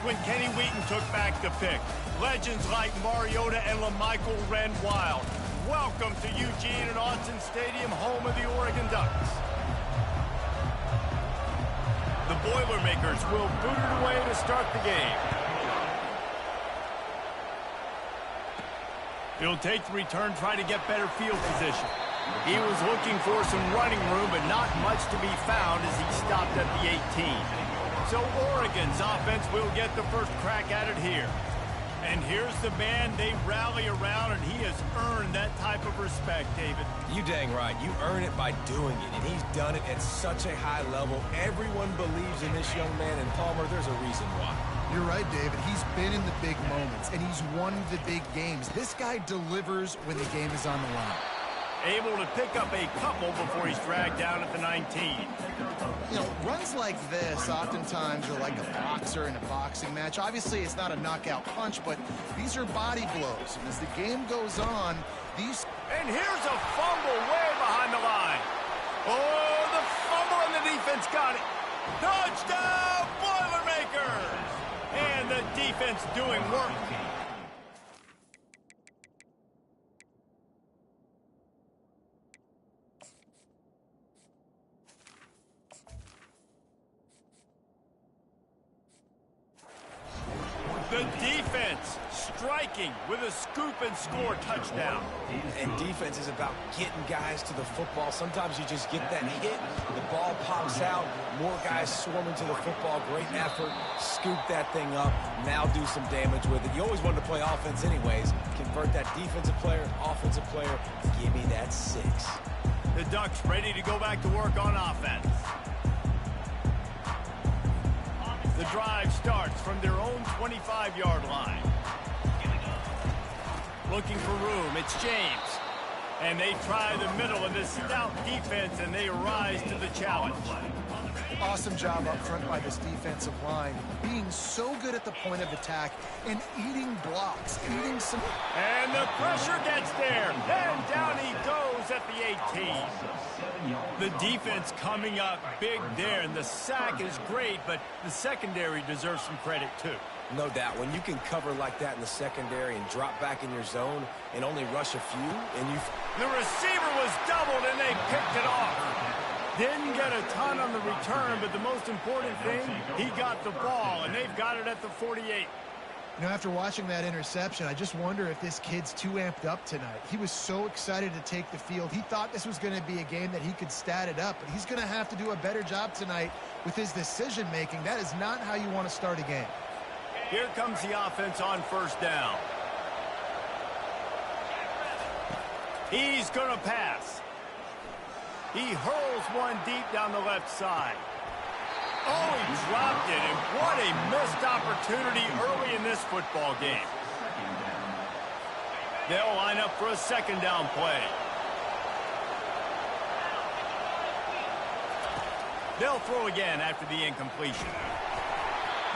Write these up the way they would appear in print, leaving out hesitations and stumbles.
when Kenny Wheaton took back the pick. Legends like Mariota and LaMichael ran wild. Welcome to Eugene and Autzen Stadium, home of the Oregon Ducks. The Boilermakers will boot it away to start the game. He'll take the return, try to get better field position. He was looking for some running room, but not much to be found as he stopped at the 18. So Oregon's offense will get the first crack at it here. And here's the man they rally around, and he has earned that type of respect, David. You dang right. You earn it by doing it, and he's done it at such a high level. Everyone believes in this young man, and Palmer, there's a reason why. You're right, David. He's been in the big moments, and he's won the big games. This guy delivers when the game is on the line. Able to pick up a couple before he's dragged down at the 19. You know, runs like this oftentimes are like a boxer in a boxing match. Obviously, it's not a knockout punch, but these are body blows. And as the game goes on, these... And here's a fumble way behind the line. Oh, the fumble, and the defense got it. Touchdown, Boilermakers! And the defense doing work. The defense striking with a scoop and score touchdown. And defense is about getting guys to the football. Sometimes you just get that hit, the ball pops out, more guys swarming to the football. Great effort, scoop that thing up, now do some damage with it. You always wanted to play offense anyways. Convert that defensive player, offensive player, give me that 6. The Ducks ready to go back to work on offense. The drive starts from their own 25-yard line. Looking for room, it's James. And they try the middle of this stout defense, and they rise to the challenge. Awesome job up front by this defensive line, being so good at the point of attack and eating blocks, eating some... And the pressure gets there, and down he goes at the 18. The defense coming up big there, and the sack is great, but the secondary deserves some credit too. No doubt. When you can cover like that in the secondary and drop back in your zone and only rush a few, and you... The receiver was doubled, and they picked it off. Didn't get a ton on the return, but the most important thing, he got the ball, and they've got it at the 48. You know, after watching that interception, I just wonder if this kid's too amped up tonight. He was so excited to take the field. He thought this was going to be a game that he could stat it up, but he's going to have to do a better job tonight with his decision-making. That is not how you want to start a game. Here comes the offense on first down. He's going to pass. He hurls one deep down the left side. Oh, he dropped it, and what a missed opportunity early in this football game. They'll line up for a second down play. They'll throw again after the incompletion.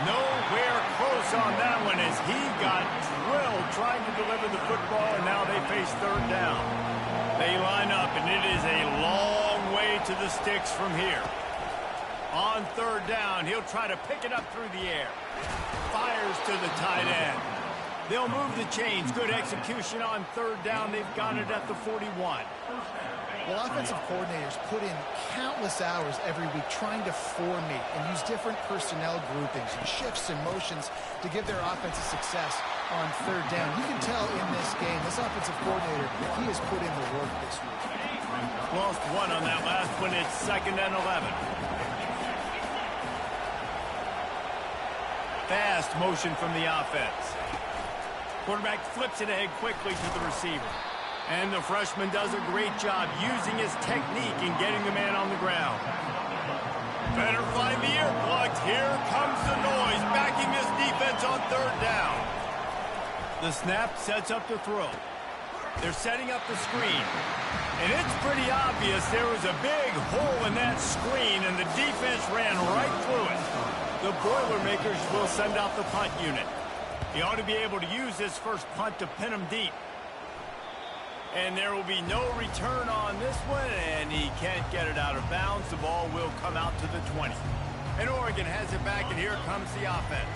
Nowhere close on that one as he got drilled trying to deliver the football, and now they face third down. They line up, and it is a long way to the sticks from here. On third down, he'll try to pick it up through the air. Fires to the tight end. They'll move the chains. Good execution on third down. They've got it at the 41. Well, offensive coordinators put in countless hours every week trying to formate and use different personnel groupings and shifts and motions to give their offensive success on third down. You can tell in this game, this offensive coordinator, he has put in the work this week. Lost one on that last one. It's 2nd and 11. Fast motion from the offense. Quarterback flips it ahead quickly to the receiver. And the freshman does a great job using his technique in getting the man on the ground. Better find the earplugs. Here comes the noise, backing this defense on third down. The snap sets up the throw. They're setting up the screen. And it's pretty obvious there was a big hole in that screen, and the defense ran right through it. The Boilermakers will send out the punt unit. He ought to be able to use this first punt to pin him deep. And there will be no return on this one, and he can't get it out of bounds. The ball will come out to the 20. And Oregon has it back, and here comes the offense.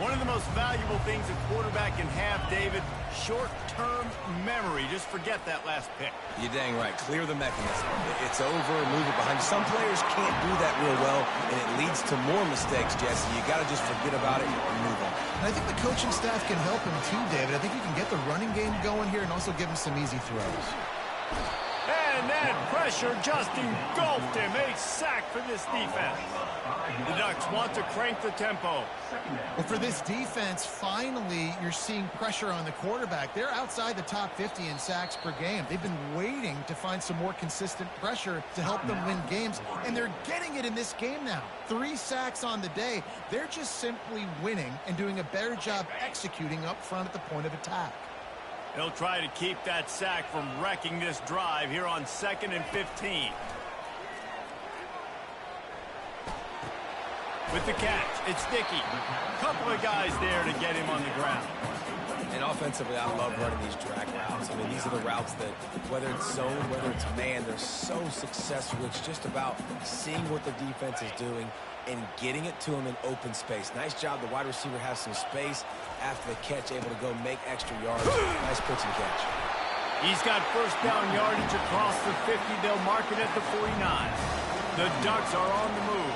One of the most valuable things a quarterback can have, David, short-term memory. Just forget that last pick. You're dang right. Clear the mechanism. It's over, move it behind you. Some players can't do that real well, and it leads to more mistakes, Jesse. You got to just forget about it and move on. And I think the coaching staff can help him too, David. I think you can get the running game going here and also give him some easy throws. And that pressure just engulfed him. A sack for this defense. The Ducks want to crank the tempo. Well, for this defense, finally, you're seeing pressure on the quarterback. They're outside the top 50 in sacks per game. They've been waiting to find some more consistent pressure to help them win games, and they're getting it in this game now. 3 sacks on the day. They're just simply winning and doing a better job executing up front at the point of attack. They'll try to keep that sack from wrecking this drive here on 2nd and 15. With the catch, it's Dickey. Couple of guys there to get him on the ground. And offensively, I love running these drag routes. I mean, these are the routes that, whether it's zone, whether it's man, they're so successful. It's just about seeing what the defense is doing and getting it to him in open space. Nice job. The wide receiver has some space after the catch, able to go make extra yards. Nice pitch and catch. He's got first down yardage across the 50. They'll mark it at the 49. The Ducks are on the move.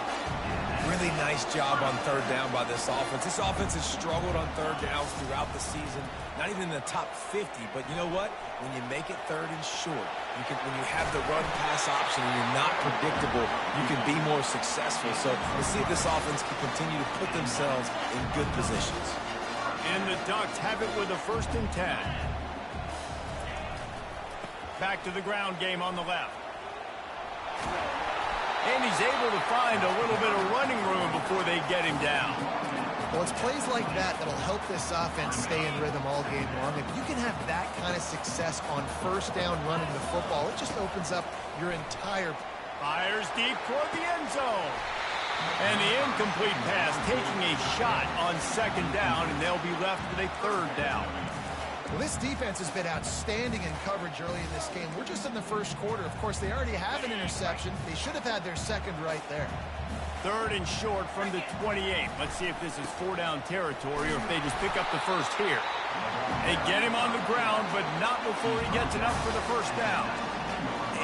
Really nice job on 3rd down by this offense. This offense has struggled on 3rd downs throughout the season. Not even in the top 50, but you know what? When you make it 3rd and short, when you have the run-pass option and you're not predictable, you can be more successful. So let's see if this offense can continue to put themselves in good positions. And the Ducks have it with a 1st and 10. Back to the ground game on the left. And he's able to find a little bit of running room before they get him down. Well, it's plays like that that'll help this offense stay in rhythm all game long. If you can have that kind of success on 1st down running the football, it just opens up your entire... Fires deep toward the end zone. And the incomplete pass taking a shot on 2nd down, and they'll be left with a 3rd down. Well, this defense has been outstanding in coverage early in this game. We're just in the 1st quarter. Of course, they already have an interception. They should have had their 2nd right there. 3rd and short from the 28. Let's see if this is 4-down territory or if they just pick up the 1st here. They get him on the ground, but not before he gets enough for the 1st down.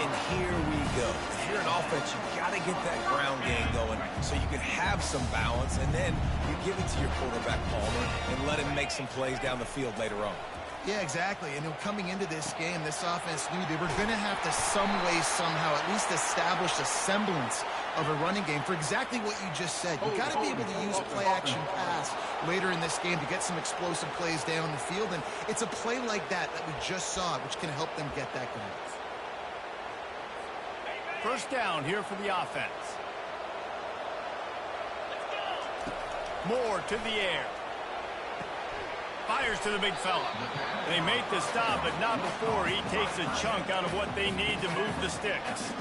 And here we go. If you're an offense, you've got to get that ground game going so you can have some balance, and then you give it to your quarterback, Palmer, and let him make some plays down the field later on. Yeah, exactly. And coming into this game, this offense knew they were going to have to some way, somehow, at least establish a semblance of a running game for exactly what you just said. You've got to be able to use play-action pass later in this game to get some explosive plays down the field. And it's a play like that we just saw, which can help them get that going. 1st down here for the offense. Moore to the air. Fires to the big fella. They make the stop, but not before he takes a chunk out of what they need to move the sticks.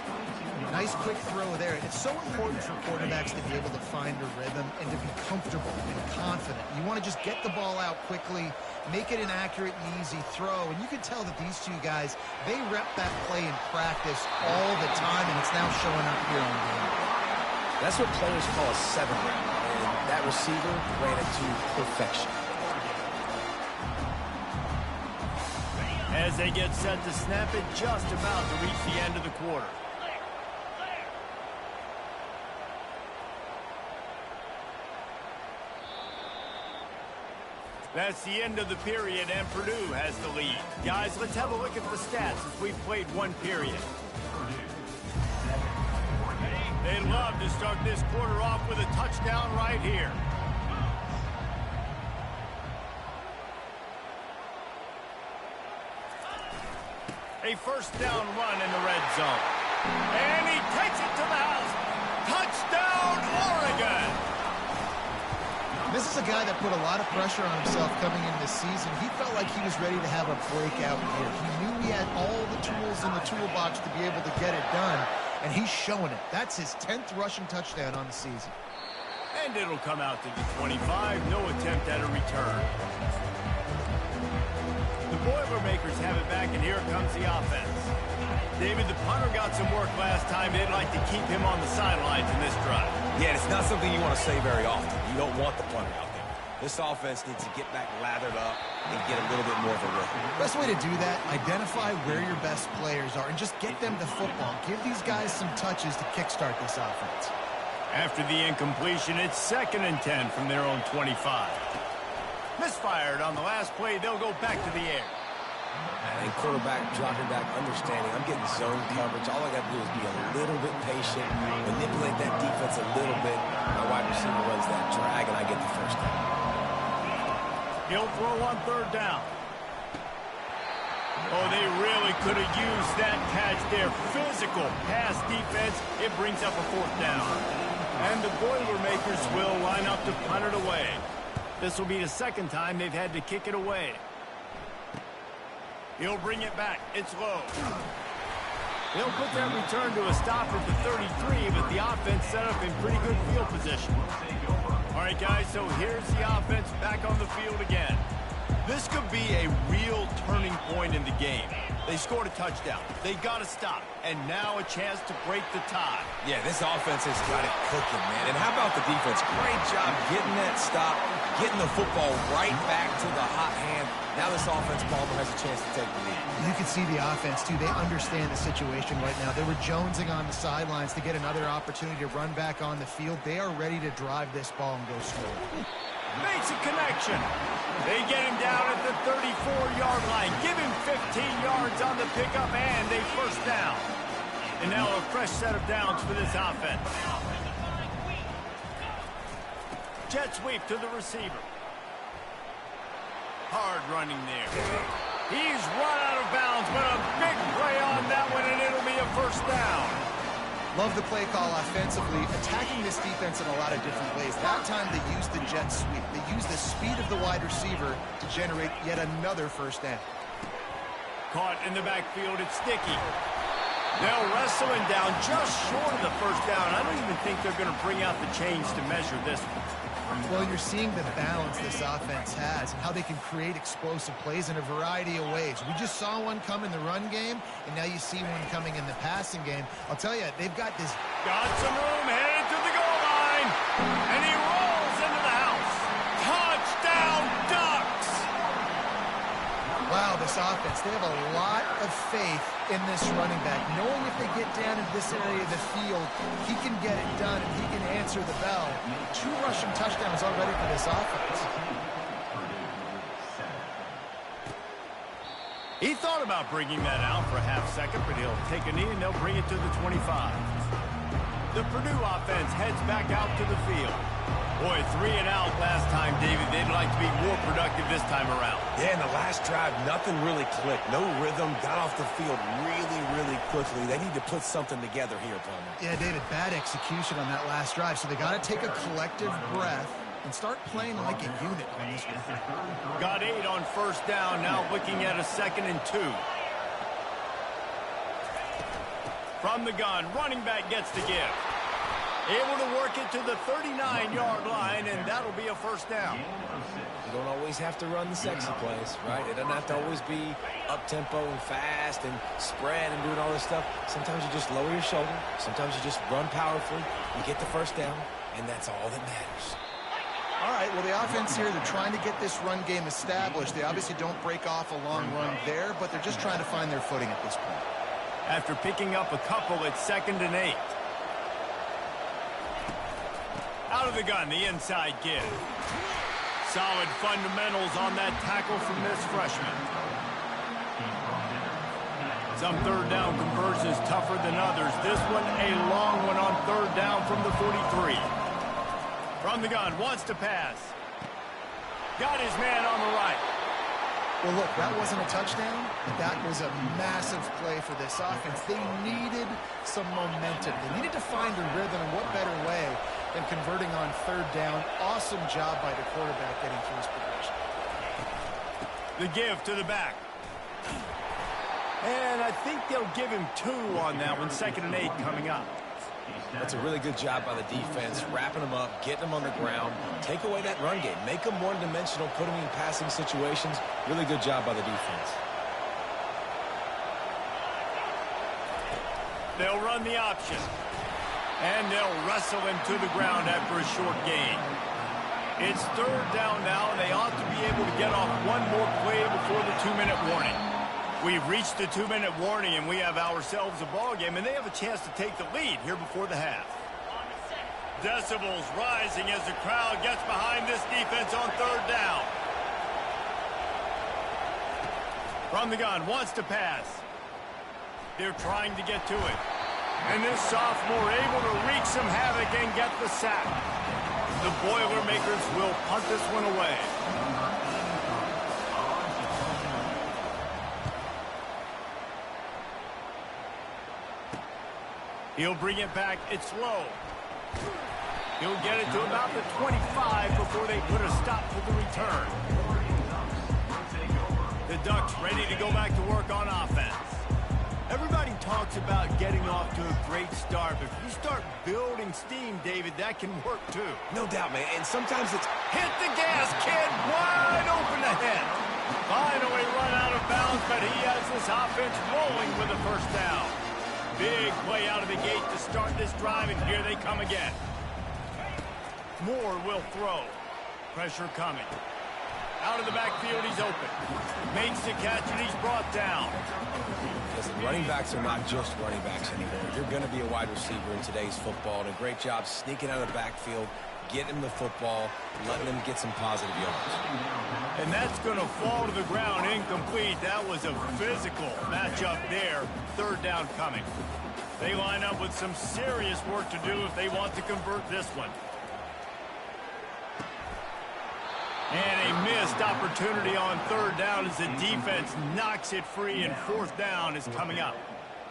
Nice quick throw there. It's so important for quarterbacks to be able to find a rhythm and to be comfortable and confident. You want to just get the ball out quickly, make it an accurate and easy throw. And you can tell that these two guys, they rep that play in practice all the time, and it's now showing up here on the game. That's what players call a 7-round, and that receiver ran it to perfection. As they get set to snap it, just about to reach the end of the quarter. That's the end of the period, and Purdue has the lead. Guys, let's have a look at the stats as we've played 1 period. They'd love to start this quarter off with a touchdown right here. A 1st down run in the red zone. And he takes it to the house. Touchdown, Oregon! This is a guy that put a lot of pressure on himself coming into the season. He felt like he was ready to have a breakout year. He knew he had all the tools in the toolbox to be able to get it done, and he's showing it. That's his 10th rushing touchdown on the season. And it'll come out to the 25. No attempt at a return. The Boilermakers have it back, and here comes the offense. David, the punter got some work last time. They'd like to keep him on the sidelines in this drive. Yeah, it's not something you want to say very often. You don't want the punter out there. This offense needs to get back lathered up and get a little bit more of a rhythm. Best way to do that, identify where your best players are and just get them the football. Give these guys some touches to kickstart this offense. After the incompletion, it's 2nd and 10 from their own 25. Misfired on the last play. They'll go back to the air. And quarterback dropping back, understanding I'm getting zone coverage. All I got to do is be a little bit patient, manipulate that defense a little bit. My wide receiver runs that drag, and I get the first down. He'll throw on 3rd down. Oh, they really could have used that catch there. Physical pass defense. It brings up a 4th down. And the Boilermakers will line up to punt it away. This will be the 2nd time they've had to kick it away. He'll bring it back. It's low. He'll put that return to a stop at the 33, but the offense set up in pretty good field position. All right, guys, so here's the offense back on the field again. This could be a real turning point in the game. They scored a touchdown. They got to stop. And now a chance to break the tie. Yeah, this offense has got it cooking, man. And how about the defense? Great job getting that stop, getting the football right back to the hot hand. Now this offense, Palmer, has a chance to take the lead. You can see the offense, too. They understand the situation right now. They were jonesing on the sidelines to get another opportunity to run back on the field. They are ready to drive this ball and go score. Makes a connection. They get him down at the 34-yard line. Give him 15 yards on the pickup and a 1st down. And now a fresh set of downs for this offense. Jet sweep to the receiver. Hard running there. He's run out of bounds, but a big play on that one, and it'll be a 1st down. Love the play call offensively, attacking this defense in a lot of different ways. That time they used the jet sweep. They used the speed of the wide receiver to generate yet another 1st down. Caught in the backfield, it's Sticky. They'll wrestle him down just short of the 1st down. I don't even think they're going to bring out the chains to measure this one. Well, you're seeing the balance this offense has and how they can create explosive plays in a variety of ways. We just saw one come in the run game, and now you see one coming in the passing game. I'll tell you, they've got this. Got some room, headed to the goal line, and he rolls into the house. Touchdown, Ducks! Wow, this offense, they have a lot of faith in this running back, knowing if they get down into this area of the field, he can get it done and he can answer the bell. 2 rushing touchdowns already for this offense. He thought about bringing that out for a half-second, but he'll take a knee and they'll bring it to the 25. The Purdue offense heads back out to the field. Boy, 3 and out last time, David. They'd like to be more productive this time around. Yeah, in the last drive, nothing really clicked. No rhythm, got off the field really quickly. They need to put something together here, Palmer. Yeah, David, bad execution on that last drive, so they got to take a collective breath and start playing like a unit on this one. Got 8 on 1st down, now looking at a 2nd and 2. From the gun, running back gets the give. Able to work it to the 39-yard line, and that'll be a 1st down. You don't always have to run the sexy plays, right? It doesn't have to always be up-tempo and fast and spread and doing all this stuff. Sometimes you just lower your shoulder. Sometimes you just run powerfully. You get the 1st down, and that's all that matters. All right, well, the offense here, they're trying to get this run game established. They obviously don't break off a long run there, but they're just trying to find their footing at this point. After picking up a couple, it's 2nd and 8. Out of the gun, the inside give. Solid fundamentals on that tackle from this freshman. Some 3rd down conversions tougher than others. This one a long one on 3rd down from the 43. From the gun, wants to pass. Got his man on the right. Well, look, that wasn't a touchdown, but that was a massive play for this offense. They needed some momentum. They needed to find a rhythm, and what better way than converting on 3rd down. Awesome job by the quarterback getting through his progression. The give to the back. And I think they'll give him 2 on that one. 2nd and 8 coming up. That's a really good job by the defense, wrapping them up, getting them on the ground. Take away that run game. Make them one-dimensional, put them in passing situations. Really good job by the defense. They'll run the option. And they'll wrestle him to the ground after a short gain. It's third down now, and they ought to be able to get off one more play before the 2-minute warning. We've reached the 2-minute warning, and we have ourselves a ball game, and they have a chance to take the lead here before the half. Decibels rising as the crowd gets behind this defense on third down. From the gun, wants to pass. They're trying to get to it. And this sophomore able to wreak some havoc and get the sack. The Boilermakers will punt this one away. He'll bring it back. It's low. He'll get it to about the 25 before they put a stop to the return. The Ducks ready to go back to work on offense. Everybody talks about getting off to a great start, but if you start building steam, David, that can work too. No doubt, man. And sometimes it's hit the gas, kid, wide open ahead. Finally run out of bounds, but he has this offense rolling with a first down. Big play out of the gate to start this drive, and here they come again. Moore will throw. Pressure coming. Out of the backfield, he's open. Makes the catch, and he's brought down. Listen, running backs are not just running backs anymore. You're going to be a wide receiver in today's football, and a great job sneaking out of the backfield, getting them the football, letting them get some positive yards. And that's going to fall to the ground incomplete. That was a physical matchup there. Third down coming. They line up with some serious work to do if they want to convert this one. And a missed opportunity on third down as the defense knocks it free, and fourth down is coming up.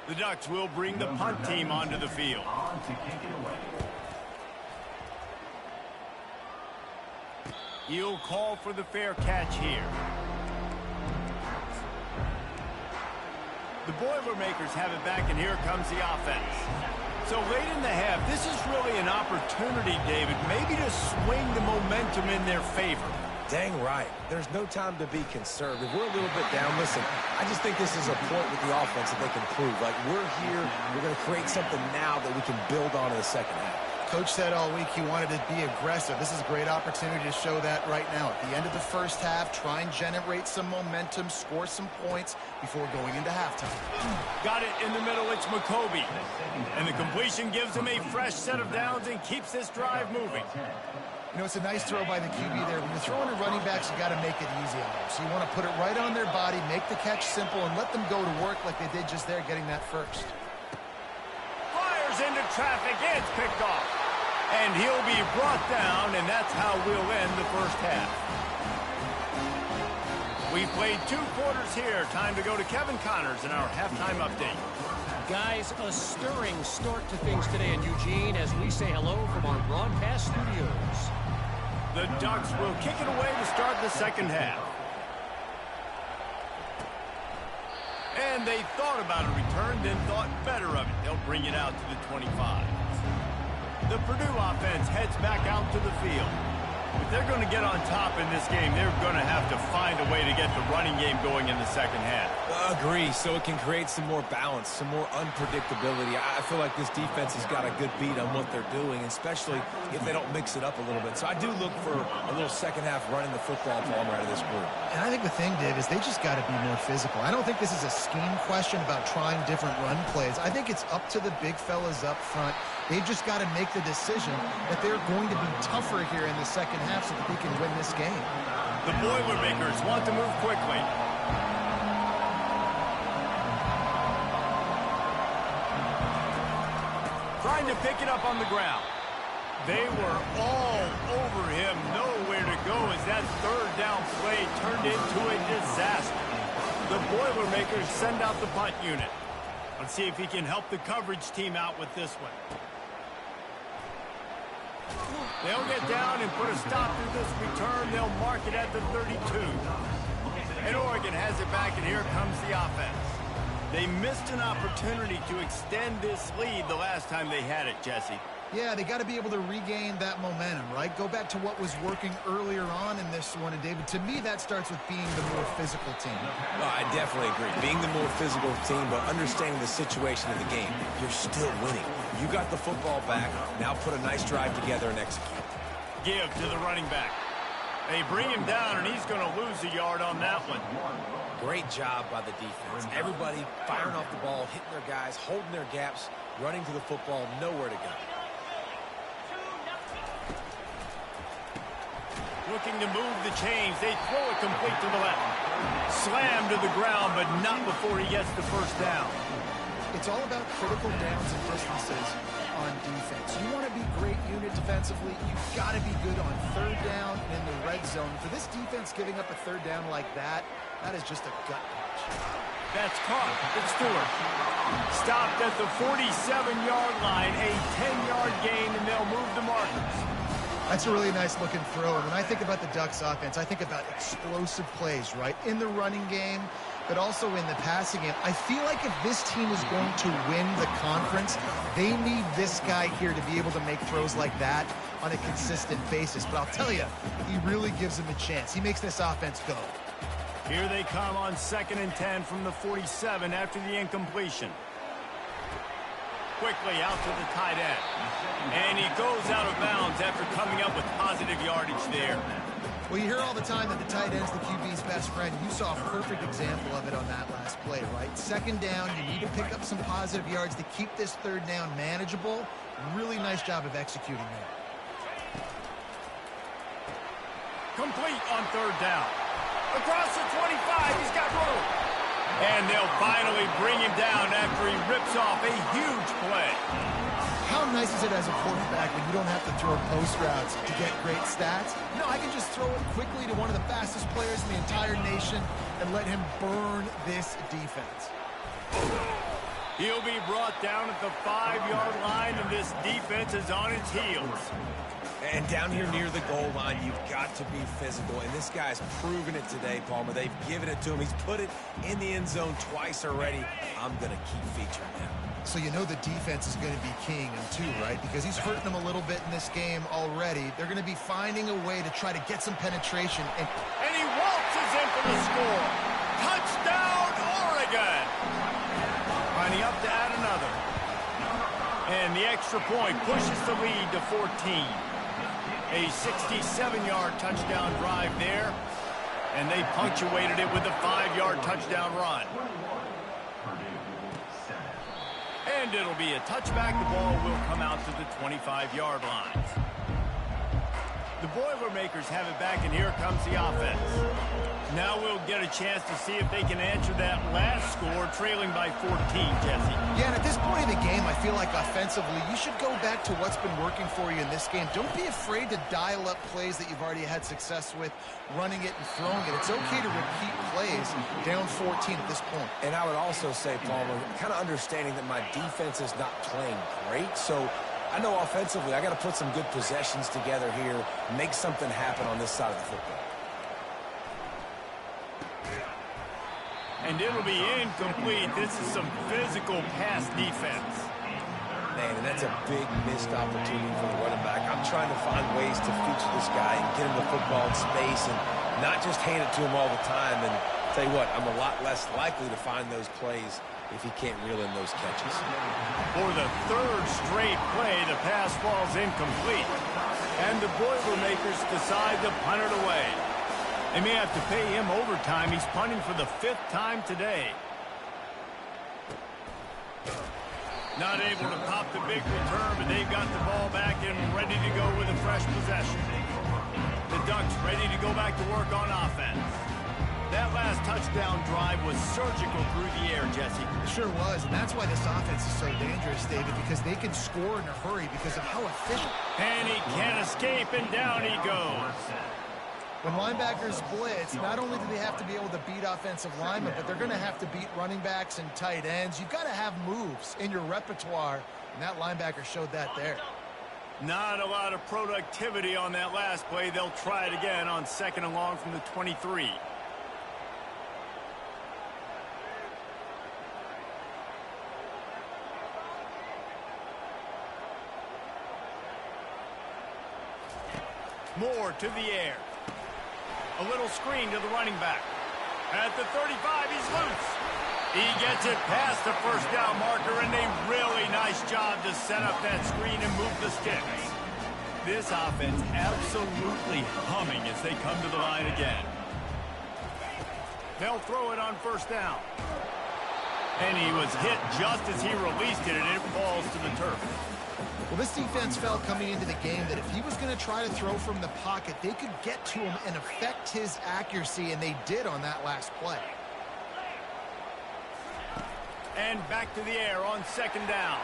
The Ducks will bring the punt team onto the field. He'll call for the fair catch here. The Boilermakers have it back, and here comes the offense. So late in the half, this is really an opportunity, David, maybe to swing the momentum in their favor. Dang right. There's no time to be conservative. We're a little bit down. Listen, I just think this is a point with the offense that they can prove. Like, we're here, we're going to create something now that we can build on in the second half. Coach said all week he wanted to be aggressive. This is a great opportunity to show that right now. At the end of the first half, try and generate some momentum, score some points before going into halftime. Got it in the middle. It's McCoby. And the completion gives him a fresh set of downs and keeps this drive moving. You know, it's a nice throw by the QB there. When you're throwing to running backs, you got to make it easy on them. So you want to put it right on their body, make the catch simple, and let them go to work like they did just there, getting that first. Fires into traffic. It's picked off. And he'll be brought down, and that's how we'll end the first half. We played 2 quarters here. Time to go to Kevin Connors in our halftime update. Guys, a stirring start to things today in Eugene as we say hello from our broadcast studios. The Ducks will kick it away to start the second half. And they thought about a return, then thought better of it. They'll bring it out to the 25. The Purdue offense heads back out to the field. If they're going to get on top in this game, they're going to have to find a way to get the running game going in the second half. Agree, so it can create some more balance, some more unpredictability. I feel like this defense has got a good beat on what they're doing, especially if they don't mix it up a little bit. So I do look for a little second half running the football ball out of this group. And I think the thing, Dave, is they just got to be more physical. I don't think this is a scheme question about trying different run plays. I think it's up to the big fellas up front. They've just got to make the decision that they're going to be tougher here in the second half so that they can win this game. The Boilermakers want to move quickly. Trying to pick it up on the ground. They were all over him, nowhere to go as that third down play turned into a disaster. The Boilermakers send out the punt unit. Let's see if he can help the coverage team out with this one. They'll get down and put a stop to this return. They'll mark it at the 32. And Oregon has it back, and here comes the offense. They missed an opportunity to extend this lead the last time they had it, Jesse. Yeah, they got to be able to regain that momentum, right? Go back to what was working earlier on in this one. And, David, to me, that starts with being the more physical team. Well, I definitely agree. Being the more physical team, but understanding the situation of the game. You're still winning. You got the football back. Now put a nice drive together and execute. give to the running back. They bring him down, and he's going to lose a yard on that one. Great job by the defense. Everybody firing off the ball, hitting their guys, holding their gaps, running to the football, nowhere to go. Looking to move the chains. They throw it complete to the left. Slam to the ground, but not before he gets the first down. It's all about critical downs and distances on defense. You want to be great unit defensively, you've got to be good on third down and in the red zone. For this defense giving up a third down like that, that is just a gut punch. That's caught. It's Stewart. Stopped at the 47-yard line, a 10-yard gain, and they'll move the markers. That's a really nice looking throw. And when I think about the Ducks offense, I think about explosive plays, right? In the running game, but also in the passing game. I feel like if this team is going to win the conference, they need this guy here to be able to make throws like that on a consistent basis. But I'll tell you, he really gives them a chance. He makes this offense go. Here they come on 2nd and 10 from the 47 after the incompletion. Quickly out to the tight end. And he goes out of bounds after coming up with positive yardage there. Well, you hear all the time that the tight end's the QB's best friend. You saw a perfect example of it on that last play, right? 2nd down, you need to pick up some positive yards to keep this 3rd down manageable. Really nice job of executing there. Complete on 3rd down. Across the 25, he's got room. And they'll finally bring him down after he rips off a huge play. How nice is it as a quarterback when you don't have to throw post routes to get great stats? No, I can just throw it quickly to one of the fastest players in the entire nation and let him burn this defense. He'll be brought down at the 5-yard line, and this defense is on its heels. And down here near the goal line, you've got to be physical. And this guy's proven it today, Palmer. They've given it to him. He's put it in the end zone twice already. I'm going to keep featuring him. So you know the defense is going to be keying him too, right? Because he's hurting them a little bit in this game already. They're going to be finding a way to try to get some penetration. And he waltzes in for the score. Touchdown, Oregon! Lining up to add another. And the extra point pushes the lead to 14. A 67-yard touchdown drive there, and they punctuated it with a 5-yard touchdown run. And it'll be a touchback. The ball will come out to the 25-yard line. The Boilermakers have it back, and here comes the offense. Now we'll get a chance to see if they can answer that last score, trailing by 14, Jesse. Yeah, and at this point in the game, I feel like offensively, you should go back to what's been working for you in this game. Don't be afraid to dial up plays that you've already had success with, running it and throwing it. It's okay to repeat plays down 14 at this point. And I would also say, Palmer, kind of understanding that my defense is not playing great, so I know offensively I got to put some good possessions together here, make something happen on this side of the football. And it'll be incomplete. This is some physical pass defense. Man, and that's a big missed opportunity for the running back. I'm trying to find ways to feature this guy and get him the football in space and not just hand it to him all the time. And tell you what, I'm a lot less likely to find those plays if he can't reel in those catches. For the 3rd straight play, the pass falls incomplete. And the Boilermakers decide to punt it away. They may have to pay him overtime. He's punting for the 5th time today. Not able to pop the big return, but they've got the ball back and ready to go with a fresh possession. The Ducks ready to go back to work on offense. That last touchdown drive was surgical through the air, Jesse. It sure was, and that's why this offense is so dangerous, David, because they can score in a hurry because of how efficient. And he can't escape, and down he goes. When linebackers blitz, not only do they have to be able to beat offensive linemen, but they're going to have to beat running backs and tight ends. You've got to have moves in your repertoire, and that linebacker showed that there. Not a lot of productivity on that last play. They'll try it again on 2nd and long from the 23. Moore to the air. A little screen to the running back. At the 35, he's loose. He gets it past the 1st down marker, and a really nice job to set up that screen and move the sticks. This offense absolutely humming as they come to the line again. They'll throw it on first down. And he was hit just as he released it, and it falls to the turf. Well, this defense felt coming into the game that if he was going to try to throw from the pocket, they could get to him and affect his accuracy, and they did on that last play. And back to the air on second down.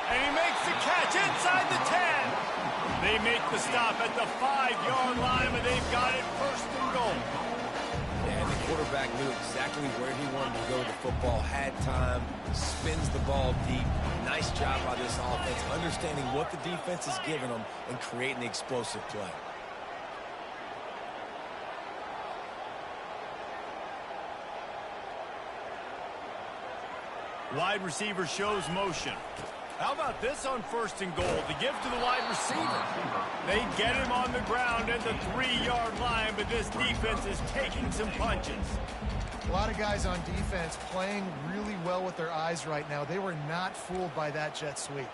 And he makes the catch inside the 10. They make the stop at the 5-yard line, and they've got it first and goal. And the quarterback knew exactly where he wanted to go with the football, had time, spins the ball deep. Nice job by this offense, understanding what the defense is giving them and creating the explosive play. Wide receiver shows motion. How about this on first and goal to give to the wide receiver? They get him on the ground at the 3-yard line, but this defense is taking some punches. A lot of guys on defense playing really well with their eyes right now. They were not fooled by that jet sweep.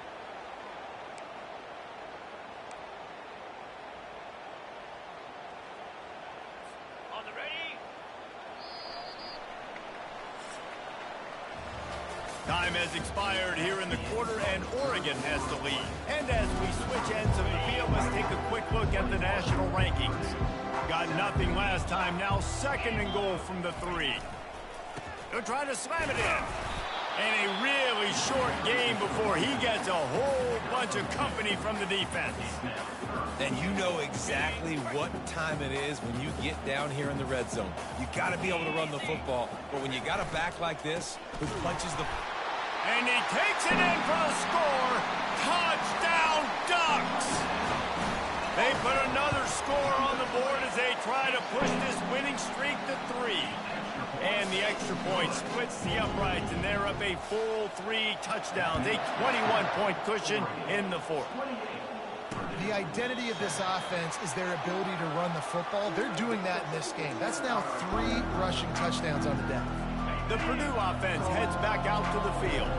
Time has expired here in the quarter, and Oregon has the lead. And as we switch ends of the field, let's take a quick look at the national rankings. Got nothing last time, now second and goal from the 3. He'll try to slam it in. And a really short game before he gets a whole bunch of company from the defense. And you know exactly what time it is when you get down here in the red zone. You got to be able to run the football, but when you got a back like this who punches the... And he takes it in for the score. Touchdown, Ducks! They put another score on the board as they try to push this winning streak to 3. And the extra point splits the uprights, and they're up a full 3 touchdowns, a 21-point cushion in the 4th. The identity of this offense is their ability to run the football. They're doing that in this game. That's now 3 rushing touchdowns on the day. The Purdue offense heads back out to the field.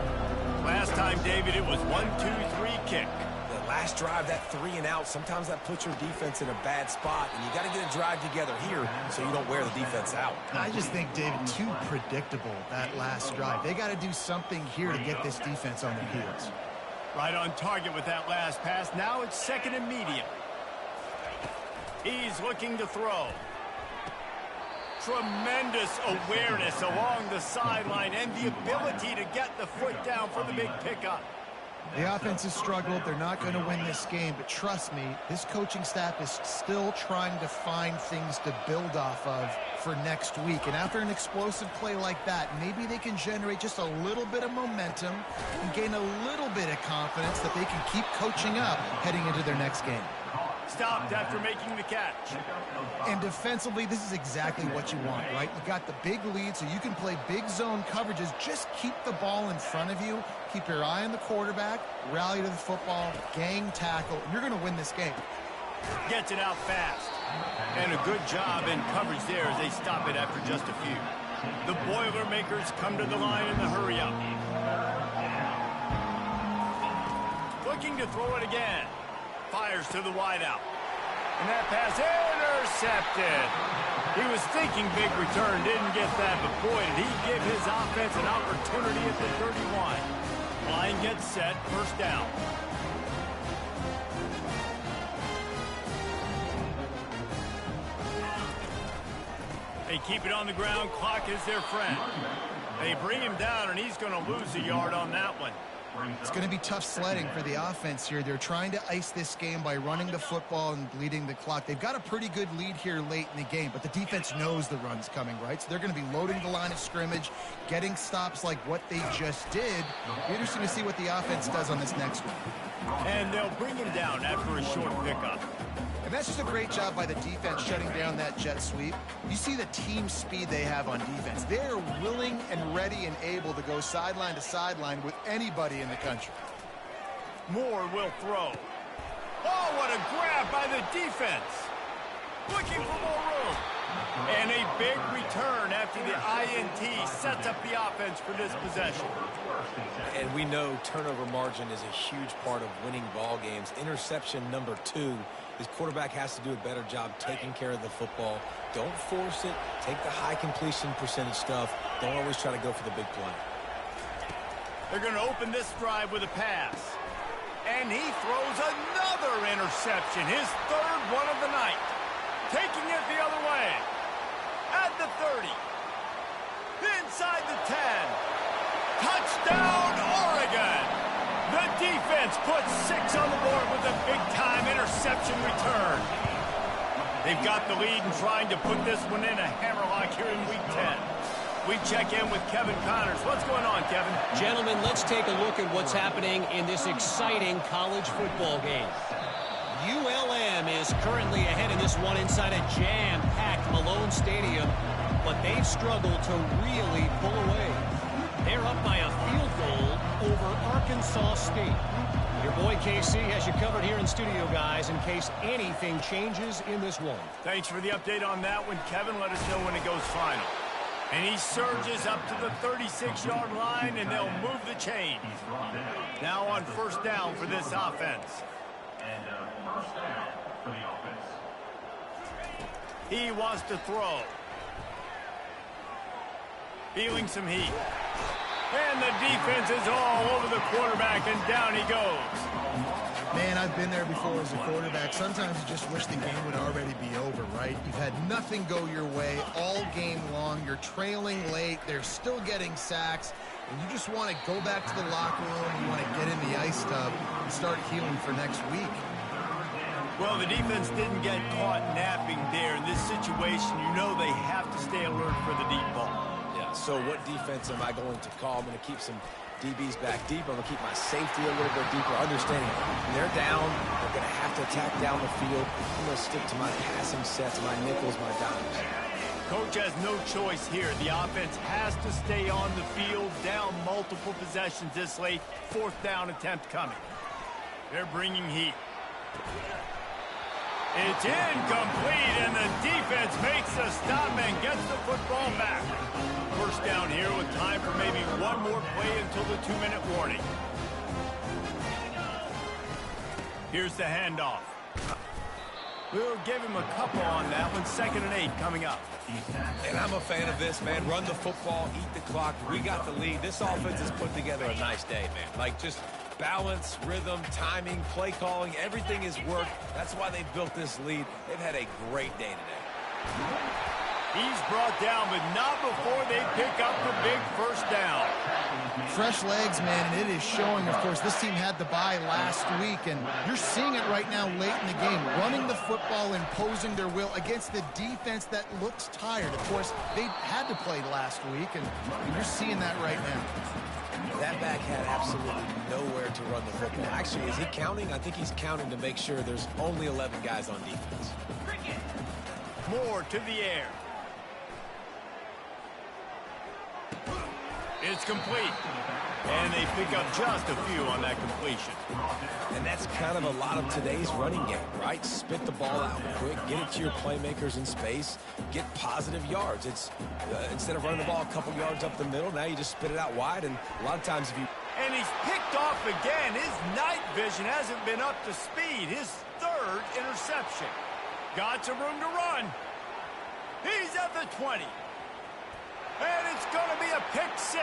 Last time, David, it was 1-2-3 kick. The last drive, that 3 and out, sometimes that puts your defense in a bad spot, and you got to get a drive together here so you don't wear the defense out. I just think, David, too predictable, that last drive. They got to do something here to get this defense on their heels. Right on target with that last pass. Now it's second and medium. He's looking to throw. Tremendous awareness along the sideline and the ability to get the foot down for the big pickup. The offense has struggled. They're not going to win this game, but trust me, this coaching staff is still trying to find things to build off of for next week. And after an explosive play like that, maybe they can generate just a little bit of momentum and gain a little bit of confidence that they can keep coaching up heading into their next game. Stopped after making the catch. And defensively, this is exactly what you want, right? You got the big lead, so you can play big zone coverages. Just keep the ball in front of you. Keep your eye on the quarterback. Rally to the football. Gang tackle. You're going to win this game. Gets it out fast. And a good job in coverage there as they stop it after just a few. The Boilermakers come to the line in the hurry-up. Looking to throw it again. Fires to the wideout. And that pass intercepted. He was thinking big return, didn't get that, but boy, did he give his offense an opportunity at the 31. Line gets set, first down. They keep it on the ground, clock is their friend. They bring him down, and he's going to lose a yard on that one. It's going to be tough sledding for the offense here. They're trying to ice this game by running the football and bleeding the clock. They've got a pretty good lead here late in the game, but the defense knows the run's coming, right? So they're going to be loading the line of scrimmage, getting stops like what they just did. It'll be interesting to see what the offense does on this next one. And they'll bring him down after a short pickup. And that's just a great job by the defense shutting down that jet sweep. You see the team speed they have on defense. They're willing and ready and able to go sideline to sideline with anybody in the country. Moore will throw. Oh, what a grab by the defense. Looking for more room. And a big return after the INT sets up the offense for this possession. And we know turnover margin is a huge part of winning ball games. Interception number 2. His quarterback has to do a better job taking care of the football. Don't force it. Take the high completion percentage stuff. Don't always try to go for the big play. They're going to open this drive with a pass. And he throws another interception, his third one of the night. Taking it the other way. At the 30. Inside the 10. Touchdown, Oregon! The defense puts 6 on the board with a big-time interception return. They've got the lead and trying to put this one in a hammerlock here in Week 10. We check in with Kevin Connors. What's going on, Kevin? Gentlemen, let's take a look at what's happening in this exciting college football game. ULM is currently ahead in this one inside a jam-packed Malone Stadium, but they've struggled to really pull away. They're up by a field goal over Arkansas State. Your boy KC has you covered here in studio, guys, in case anything changes in this one. Thanks for the update on that one, Kevin. Let us know when it goes final. And he surges up to the 36-yard line, and they'll move the chain. Now on first down for this offense. He wants to throw. Feeling some heat. And the defense is all over the quarterback, and down he goes. Man, I've been there before as a quarterback. Sometimes you just wish the game would already be over, right? You've had nothing go your way all game long. You're trailing late. They're still getting sacks. And you just want to go back to the locker room. You want to get in the ice tub and start healing for next week. Well, the defense didn't get caught napping there. In this situation, you know they have to stay alert for the deep ball. Yeah, so what defense am I going to call? I'm going to keep some DBs back deep. I'm going to keep my safety a little bit deeper, understanding they're down. They're going to have to attack down the field. I'm going to stick to my passing sets, my nickels, my dimes. Coach has no choice here. The offense has to stay on the field, down multiple possessions this late. Fourth down attempt coming. They're bringing heat. It's incomplete, and the defense makes the stop and gets the football back. First down here with time for maybe one more play until the 2-minute warning. Here's the handoff. We'll give him a couple on that one. 2nd and 8 coming up. And I'm a fan of this, man. Run the football, eat the clock. We got the lead. This offense has put together a nice day, man. Like, just balance, rhythm, timing, play calling, everything has worked. That's why they built this lead. They've had a great day today. He's brought down, but not before they pick up the big first down. Fresh legs, man, and it is showing. Of course, this team had the bye last week, and you're seeing it right now late in the game. Running the football, imposing their will against the defense that looks tired. Of course, they had to play last week, and you're seeing that right now. That back had absolutely nowhere to run the football. Actually, is he counting? I think he's counting to make sure there's only 11 guys on defense. Moore to the air. It's complete. And they pick up just a few on that completion. And that's kind of a lot of today's running game, right? Spit the ball out quick, get it to your playmakers in space, get positive yards. It's instead of running the ball a couple yards up the middle, now you just spit it out wide. And a lot of times if you... And he's picked off again. His night vision hasn't been up to speed. His 3rd interception. Got some room to run. He's at the 20. And it's going to be a pick 6.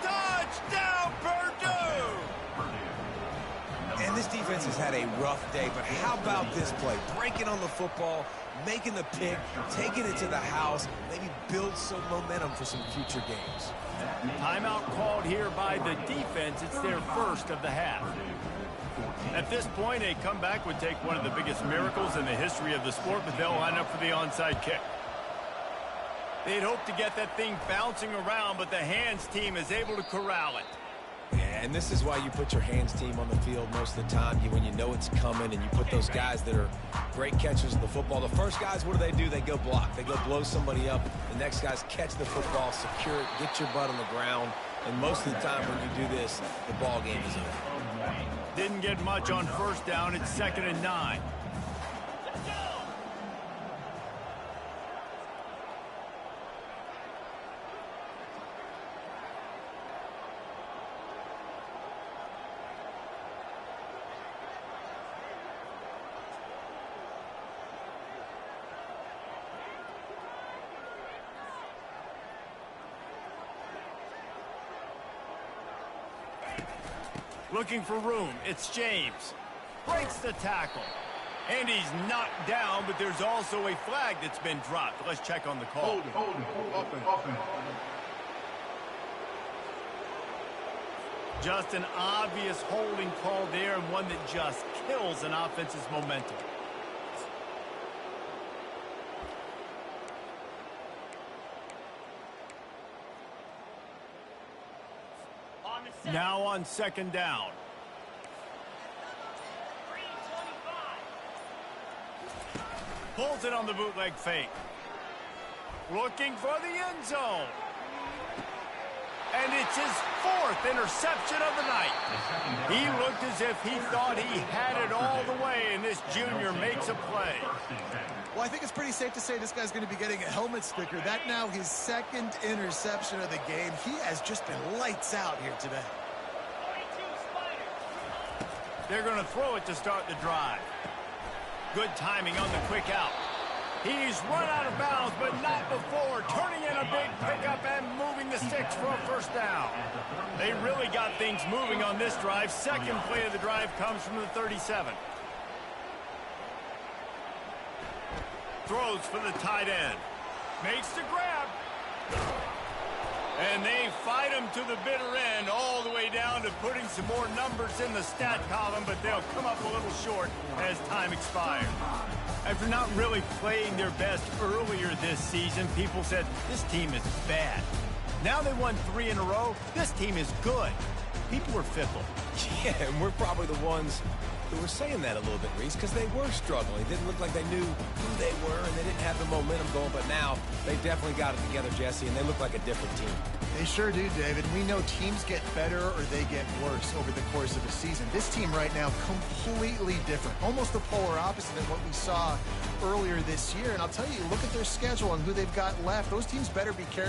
Touchdown, Purdue! And this defense has had a rough day, but how about this play? Breaking on the football, making the pick, taking it to the house, maybe build some momentum for some future games. Timeout called here by the defense. It's their first of the half. At this point, a comeback would take one of the biggest miracles in the history of the sport, but they'll line up for the onside kick. They'd hope to get that thing bouncing around, but the hands team is able to corral it. Yeah, and this is why you put your hands team on the field most of the time. When you know it's coming and you put those guys that are great catchers of the football. The first guys, what do? They go block. They go blow somebody up. The next guys catch the football, secure it, get your butt on the ground. And most of the time when you do this, the ball game is over. Didn't get much on first down. It's 2nd and 9. Looking for room. It's James. Breaks the tackle. And he's knocked down, but there's also a flag that's been dropped. Let's check on the call. Holding. Just an obvious holding call there, and one that just kills an offense's momentum. Now on second down. Pulls it on the bootleg fake. Looking for the end zone. And it's his fourth interception of the night. He looked as if he thought he had it all the way, and this junior makes a play. Well, I think it's pretty safe to say this guy's going to be getting a helmet sticker. That now his second interception of the game. He has just been lights out here today. They're going to throw it to start the drive. Good timing on the quick out. He's run out of bounds, but not before turning in a big pickup and moving the sticks for a first down. They really got things moving on this drive. Second play of the drive comes from the 37. Throws for the tight end. Makes the grab. And they fight him to the bitter end, all the way down to putting some more numbers in the stat column, but they'll come up a little short as time expires. After not really playing their best earlier this season, people said, this team is bad. Now they won 3 in a row. This team is good. People were fickle. Yeah, and we're probably the ones who were saying that a little bit, Reese, because they were struggling. It didn't look like they knew who they were, and they didn't have the momentum going, but now they definitely got it together, Jesse, and they look like a different team. They sure do, David. We know teams get better or they get worse over the course of a season. This team right now, completely different. Almost the polar opposite of what we saw earlier this year. And I'll tell you, look at their schedule and who they've got left. Those teams better be careful.